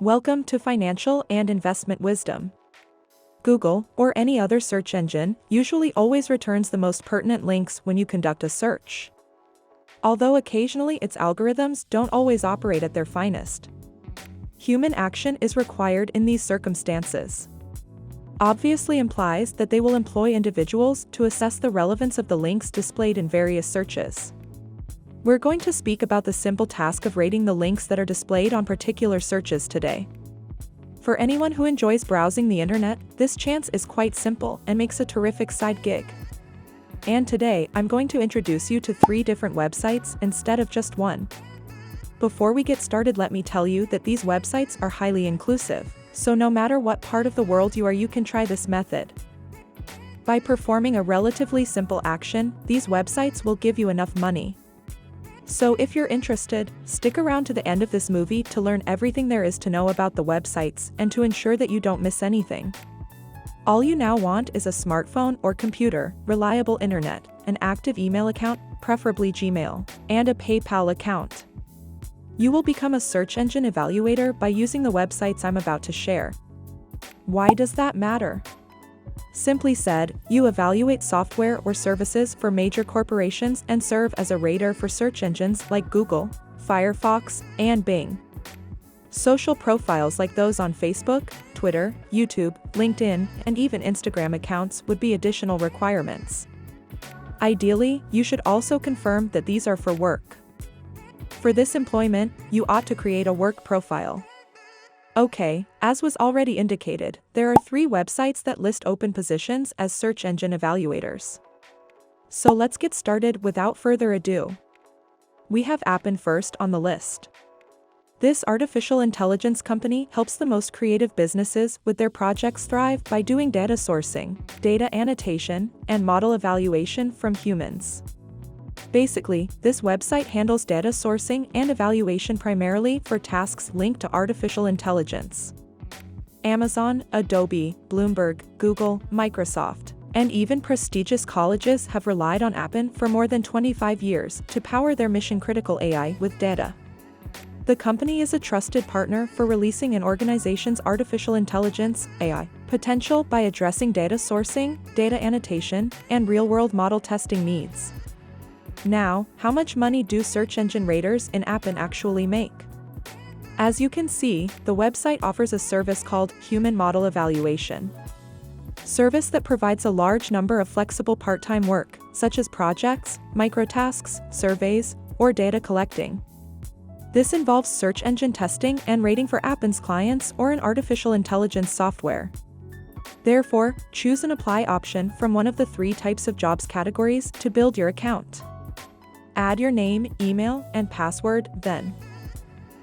Welcome to Financial and Investment Wisdom. Google, or any other search engine, usually always returns the most pertinent links when you conduct a search. Although occasionally its algorithms don't always operate at their finest. Human action is required in these circumstances. Obviously implies that they will employ individuals to assess the relevance of the links displayed in various searches. We're going to speak about the simple task of rating the links that are displayed on particular searches today. For anyone who enjoys browsing the internet, this chance is quite simple and makes a terrific side gig. And today, I'm going to introduce you to 3 different websites instead of just one. Before we get started, let me tell you that these websites are highly inclusive, so no matter what part of the world you are, you can try this method. By performing a relatively simple action, these websites will give you enough money. So if you're interested, stick around to the end of this movie to learn everything there is to know about the websites and to ensure that you don't miss anything. All you now want is a smartphone or computer, reliable internet, an active email account, preferably Gmail, and a PayPal account. You will become a search engine evaluator by using the websites I'm about to share. Why does that matter? Simply said, you evaluate software or services for major corporations and serve as a rater for search engines like Google, Firefox, and Bing. Social profiles like those on Facebook, Twitter, YouTube, LinkedIn, and even Instagram accounts would be additional requirements. Ideally, you should also confirm that these are for work. For this employment, you ought to create a work profile. Okay, as was already indicated, there are 3 websites that list open positions as search engine evaluators. So let's get started without further ado. We have Appen first on the list. This artificial intelligence company helps the most creative businesses with their projects thrive by doing data sourcing, data annotation, and model evaluation from humans. Basically, this website handles data sourcing and evaluation primarily for tasks linked to artificial intelligence. Amazon, Adobe, Bloomberg, Google, Microsoft, and even prestigious colleges have relied on Appen for more than 25 years to power their mission-critical AI with data. The company is a trusted partner for releasing an organization's artificial intelligence (AI) potential by addressing data sourcing, data annotation, and real-world model testing needs. Now, how much money do search engine raters in Appen actually make? As you can see, the website offers a service called Human Model Evaluation. Service that provides a large number of flexible part-time work, such as projects, microtasks, surveys, or data collecting. This involves search engine testing and rating for Appen's clients or an artificial intelligence software. Therefore, choose an apply option from one of the 3 types of jobs categories to build your account. Add your name, email, and password, then.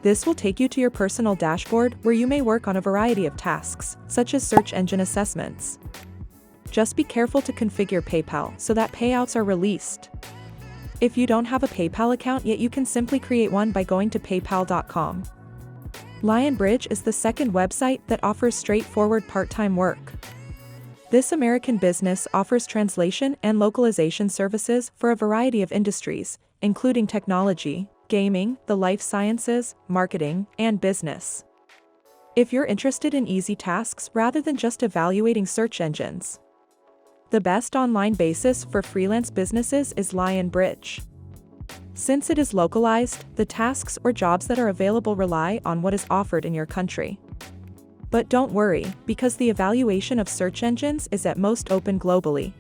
This will take you to your personal dashboard where you may work on a variety of tasks, such as search engine assessments. Just be careful to configure PayPal so that payouts are released. If you don't have a PayPal account yet, you can simply create one by going to paypal.com. Lionbridge is the second website that offers straightforward part-time work. This American business offers translation and localization services for a variety of industries, including technology, gaming, the life sciences, marketing, and business. If you're interested in easy tasks rather than just evaluating search engines, the best online basis for freelance businesses is Lionbridge. Since it is localized, the tasks or jobs that are available rely on what is offered in your country. But don't worry, because the evaluation of search engines is at most open globally.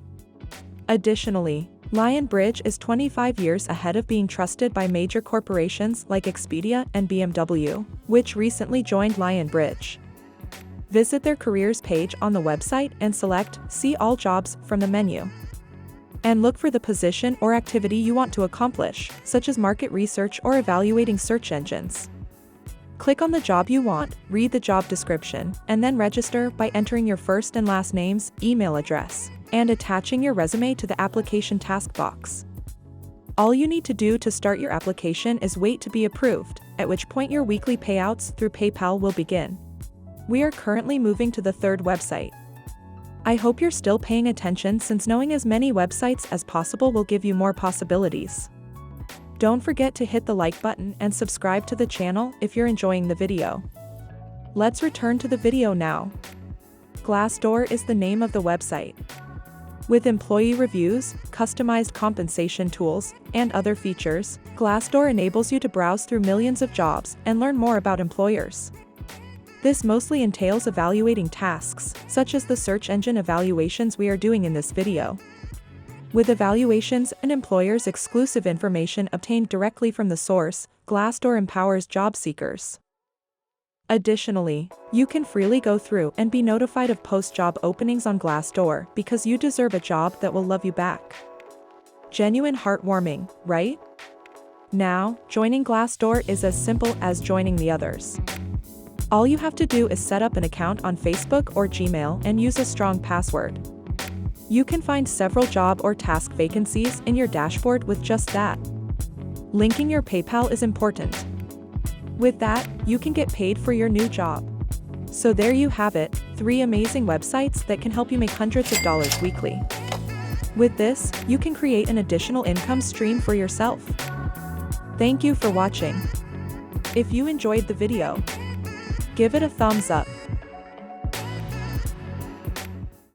Additionally, Lionbridge is 25 years ahead of being trusted by major corporations like Expedia and BMW, which recently joined Lionbridge. Visit their careers page on the website and select See All Jobs from the menu. And look for the position or activity you want to accomplish, such as market research or evaluating search engines. Click on the job you want, read the job description, and then register by entering your first and last names, email address, and attaching your resume to the application task box. All you need to do to start your application is wait to be approved, at which point your weekly payouts through PayPal will begin. We are currently moving to the 3rd website. I hope you're still paying attention, since knowing as many websites as possible will give you more possibilities. Don't forget to hit the like button and subscribe to the channel if you're enjoying the video. Let's return to the video now. Glassdoor is the name of the website. With employee reviews, customized compensation tools, and other features, Glassdoor enables you to browse through millions of jobs and learn more about employers. This mostly entails evaluating tasks, such as the search engine evaluations we are doing in this video. With evaluations and employers' exclusive information obtained directly from the source, Glassdoor empowers job seekers. Additionally, you can freely go through and be notified of post-job openings on Glassdoor because you deserve a job that will love you back. Genuine heartwarming, right? Now, joining Glassdoor is as simple as joining the others. All you have to do is set up an account on Facebook or Gmail and use a strong password. You can find several job or task vacancies in your dashboard with just that. Linking your PayPal is important. With that, you can get paid for your new job. So there you have it, 3 amazing websites that can help you make hundreds of dollars weekly. With this, you can create an additional income stream for yourself. Thank you for watching. If you enjoyed the video, give it a thumbs up.